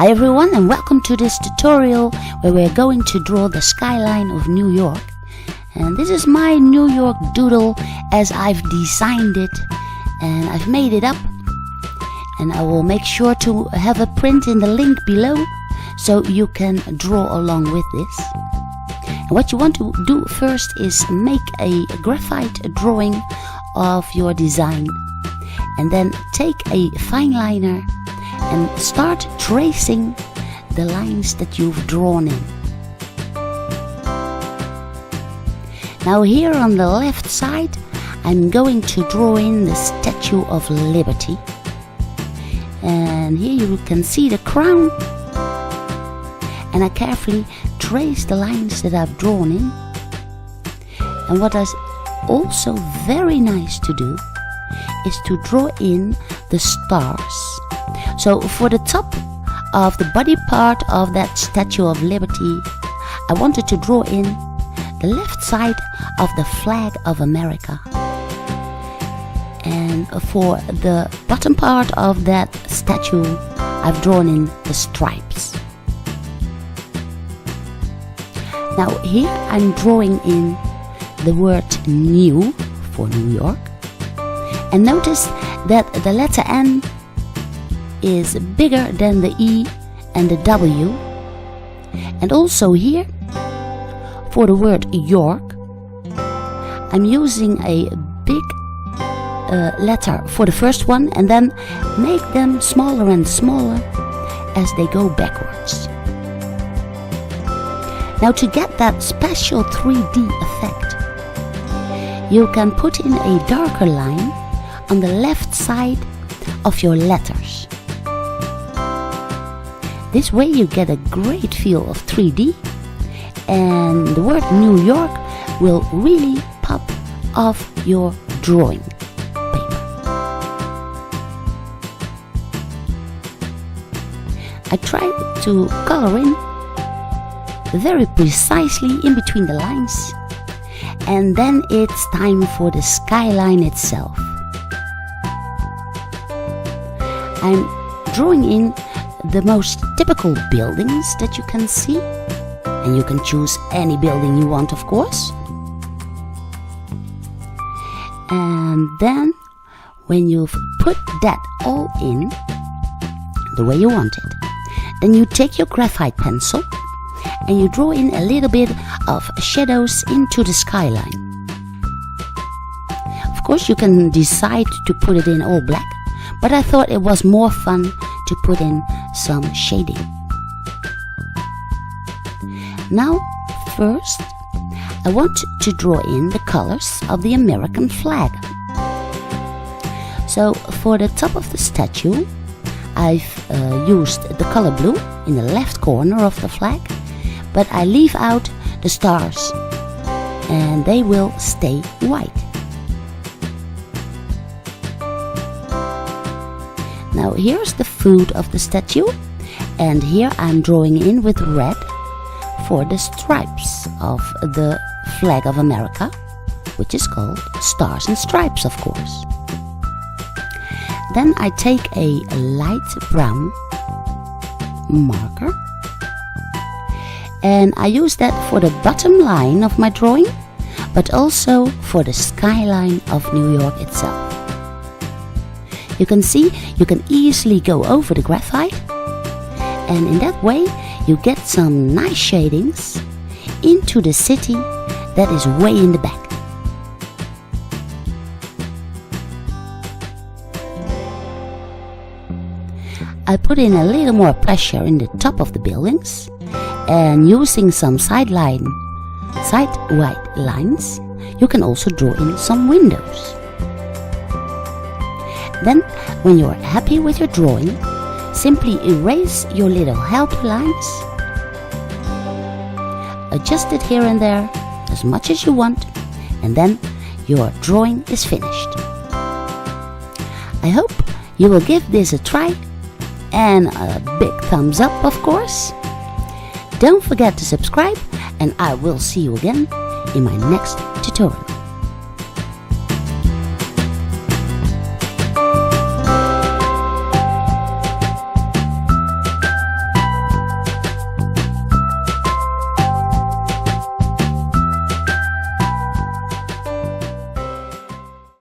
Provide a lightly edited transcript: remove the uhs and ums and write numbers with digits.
Hi everyone, and welcome to this tutorial where we're going to draw the skyline of New York. And this is my New York doodle as I've designed it and I've made it up. And I will make sure to have a print in the link below so you can draw along with this. And what you want to do first is make a graphite drawing of your design. And then take a fineliner and start tracing the lines that you've drawn in. Now here on the left side I'm going to draw in the Statue of Liberty. And here you can see the crown. And I carefully trace the lines that I've drawn in. And what is also very nice to do is to draw in the stars. So for the top of the body part of that Statue of Liberty, I wanted to draw in the left side of the flag of America. And for the bottom part of that statue, I've drawn in the stripes. Now here I'm drawing in the word new for New York. And notice that the letter N is bigger than the E and the W. And also here, for the word York, I'm using a big letter for the first one and then make them smaller and smaller as they go backwards. Now to get that special 3D effect, you can put in a darker line on the left side of your letters. This way you get a great feel of 3D and the word New York will really pop off your drawing paper. I tried to color in very precisely in between the lines, and then it's time for the skyline itself. I'm drawing in the most typical buildings that you can see, and you can choose any building you want, of course. And then when you've put that all in the way you want it, then you take your graphite pencil and you draw in a little bit of shadows into the skyline. Of course you can decide to put it in all black, but I thought it was more fun to put in some shading. Now, first, I want to draw in the colors of the American flag. So, for the top of the statue, I've used the color blue in the left corner of the flag, but I leave out the stars and they will stay white. Now here's the foot of the statue, and here I'm drawing in with red for the stripes of the flag of America, which is called Stars and Stripes, of course. Then I take a light brown marker and I use that for the bottom line of my drawing, but also for the skyline of New York itself. You can see you can easily go over the graphite, and in that way you get some nice shadings into the city that is way in the back. I put in a little more pressure in the top of the buildings, and using some side white lines, you can also draw in some windows. Then, when you're happy with your drawing, simply erase your little help lines, adjust it here and there as much as you want, and then your drawing is finished. I hope you will give this a try, and a big thumbs up, of course. Don't forget to subscribe, and I will see you again in my next tutorial.